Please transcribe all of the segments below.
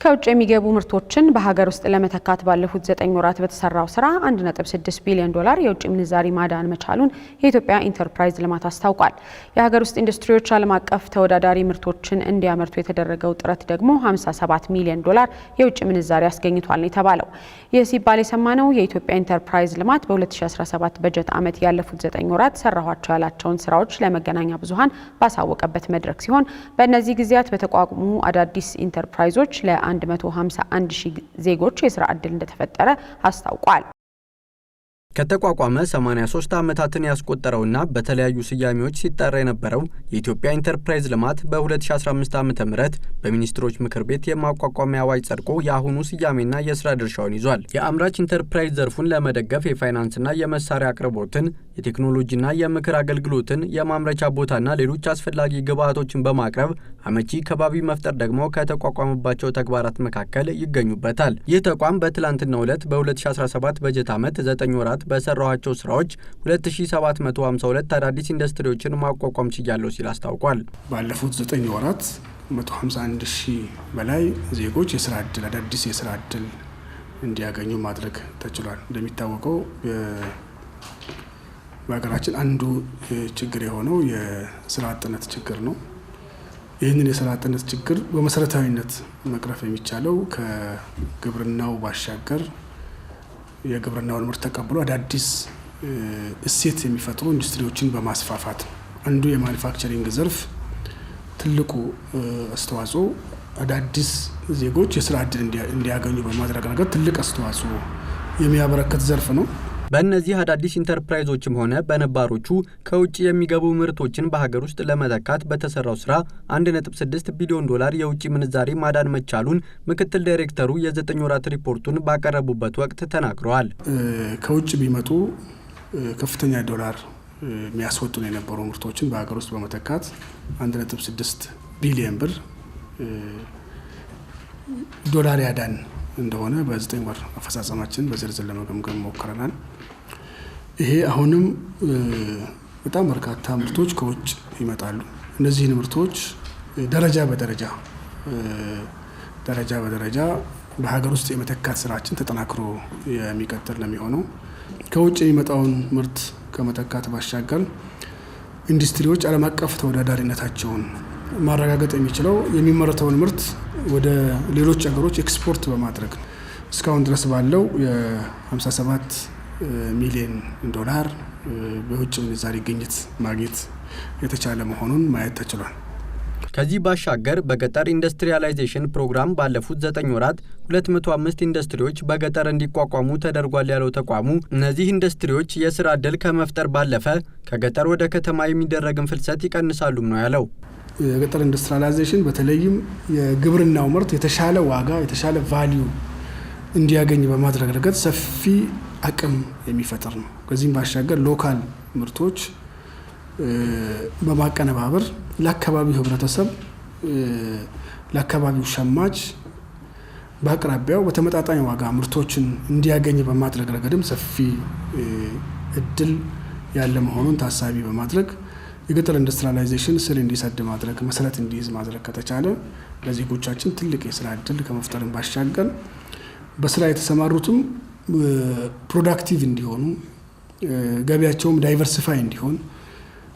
ከውጭ የሚገቡ ምርቶችን በሀገር ውስጥ ለመተካት ባለፉት 9 ወራት በተሰራው ስራ 1.6 ቢሊዮን ዶላር የውጭ ምንዛሪ ማዳን መቻሉን የኢትዮጵያ ኢንተርፕራይዝ ልማት አስታውቋል። የሀገር ውስጥ ኢንዱስትሪዎች ዓለም አቀፍ ተወዳዳሪ ምርቶችን እንዲያመርቱ የተደረገው ጥረት ደግሞ 57 ሚሊዮን ዶላር የውጭ ምንዛሪ አስገኝቷል ነው የተባለው። ይህ ሲባል የሰማነው የኢትዮጵያ ኢንተርፕራይዝ ልማት በ2017 በጀት ዓመት ያለፉት 9 ወራት ሰራኋቸው ያላቸውን ስራዎች ለመገናኛ ብዙሃን ባሳወቀበት መድረክ ሲሆን በእነዚህ ጊዜያት በተቋቁሙ አዳዲስ ኢንተርፕራይዞች ለ151 ሺህ ዜጎች የስራ ዕድል እንደተፈጠረ አስታውቋል። ከተቋቋመ 83 ዓመታትን ያስቆጠረውና በተለያዩ ስያሜዎች ሲጠራ የነበረው የኢትዮጵያ ኢንተርፕራይዝ ልማት በ2015 ዓ.ም በሚኒስትሮች ምክር ቤት የማቋቋሚያ አዋጅ ጸድቆ የአሁኑ ስያሜና የስራ ድርሻውን ይዟል። የአምራች ኢንተርፕራይዝ ዘርፉን ለመደገፍ የፋይናንስና የመሳሪያ አቅርቦትን፣ የቴክኖሎጂና የምክር አገልግሎትን፣ የማምረቻ ቦታና ሌሎች አስፈላጊ ግብዓቶችን በማቅረብ አመቺ ከባቢ መፍጠር ደግሞ ከተቋቋመባቸው ተግባራት መካከል ይገኙበታል። ይህ ተቋም በትላንትናው ዕለት በ2017 በጀት ዓመት 9 ወራት በሰራኋቸው ስራዎች 2752 አዳዲስ ኢንዱስትሪዎችን ማቋቋም ችያለሁ ሲል አስታውቋል። ባለፉት 9 ወራት 151 ሺህ በላይ ዜጎች የስራ ዕድል አዳዲስ የስራ ዕድል እንዲያገኙ ማድረግ ተችሏል። እንደሚታወቀው በሀገራችን አንዱ ችግር የሆነው የስራ አጥነት ችግር ነው። ይህንን የስራ አጥነት ችግር በመሰረታዊነት መቅረፍ የሚቻለው ከግብርናው ባሻገር የግብርናውን ምርት ተቀብሎ አዳዲስ እሴት የሚፈጥሩ ኢንዱስትሪዎችን በማስፋፋት አንዱ የማኑፋክቸሪንግ ዘርፍ ትልቁ አስተዋጽኦ አዳዲስ ዜጎች የስራ ዕድል እንዲያገኙ በማድረግ ረገድ ትልቅ አስተዋጽኦ የሚያበረክት ዘርፍ ነው። በእነዚህ አዳዲስ ኢንተርፕራይዞችም ሆነ በነባሮቹ ከውጭ የሚገቡ ምርቶችን በሀገር ውስጥ ለመተካት በተሰራው ስራ 1.6 ቢሊዮን ዶላር የውጭ ምንዛሪ ማዳን መቻሉን ምክትል ዳይሬክተሩ የ9 ወራት ሪፖርቱን ባቀረቡበት ወቅት ተናግረዋል። ከውጭ ቢመጡ ከፍተኛ ዶላር የሚያስወጡን የነበሩ ምርቶችን በሀገር ውስጥ በመተካት 1.6 ቢሊዮን ብር ዶላር ያዳን እንደሆነ በ9 ወር አፈጻጸማችን በዝርዝር ለመገምገም ሞክረናል። ይሄ አሁንም በጣም በርካታ ምርቶች ከውጭ ይመጣሉ። እነዚህን ምርቶች ደረጃ በደረጃ በሀገር ውስጥ የመተካት ስራችን ተጠናክሮ የሚቀጥል ነው የሚሆነው። ከውጭ የሚመጣውን ምርት ከመተካት ባሻገር ኢንዱስትሪዎች ዓለም አቀፍ ተወዳዳሪነታቸውን ማረጋገጥ የሚችለው የሚመረተውን ምርት ወደ ሌሎች ሀገሮች ኤክስፖርት በማድረግ ነው። እስካሁን ድረስ ባለው የ57 ሚሊዮን ዶላር በውጭ ምንዛሪ ግኝት ማግኘት የተቻለ መሆኑን ማየት ተችሏል። ከዚህ ባሻገር በገጠር ኢንዱስትሪያላይዜሽን ፕሮግራም ባለፉት 9 ወራት 205 ኢንዱስትሪዎች በገጠር እንዲቋቋሙ ተደርጓል ያለው ተቋሙ እነዚህ ኢንዱስትሪዎች የስራ ዕድል ከመፍጠር ባለፈ ከገጠር ወደ ከተማ የሚደረግን ፍልሰት ይቀንሳሉም ነው ያለው። የገጠር ኢንዱስትሪያላይዜሽን በተለይም የግብርናው ምርት የተሻለ ዋጋ የተሻለ ቫልዩ እንዲያገኝ በማድረግ ረገድ ሰፊ አቅም የሚፈጥር ነው። ከዚህም ባሻገር ሎካል ምርቶች በማቀነባበር ለአካባቢው ህብረተሰብ ለአካባቢው ሸማች በአቅራቢያው በተመጣጣኝ ዋጋ ምርቶችን እንዲያገኝ በማድረግ ረገድም ሰፊ እድል ያለ መሆኑን ታሳቢ በማድረግ የገጠር ኢንዱስትሪያላይዜሽን ስር እንዲሰድ ማድረግ መሰረት እንዲይዝ ማድረግ ከተቻለ ለዜጎቻችን ትልቅ የስራ ዕድል ከመፍጠርን ባሻገር በስራ የተሰማሩትም ፕሮዳክቲቭ እንዲሆኑ ገቢያቸውም ዳይቨርሲፋይ እንዲሆን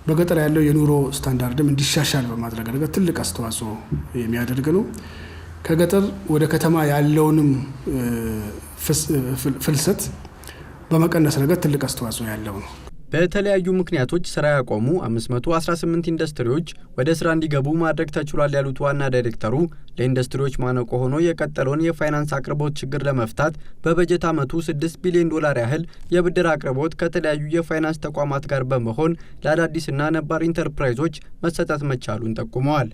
በገጠር ያለው የኑሮ ስታንዳርድም እንዲሻሻል በማድረግ ረገድ ትልቅ አስተዋጽኦ የሚያደርግ ነው። ከገጠር ወደ ከተማ ያለውንም ፍልሰት በመቀነስ ረገድ ትልቅ አስተዋጽኦ ያለው ነው። በተለያዩ ምክንያቶች ስራ ያቆሙ 518 ኢንዱስትሪዎች ወደ ስራ እንዲገቡ ማድረግ ተችሏል ያሉት ዋና ዳይሬክተሩ ለኢንዱስትሪዎች ማነቆ ሆኖ የቀጠለውን የፋይናንስ አቅርቦት ችግር ለመፍታት በበጀት ዓመቱ 6 ቢሊዮን ዶላር ያህል የብድር አቅርቦት ከተለያዩ የፋይናንስ ተቋማት ጋር በመሆን ለአዳዲስና ነባር ኢንተርፕራይዞች መሰጠት መቻሉን ጠቁመዋል።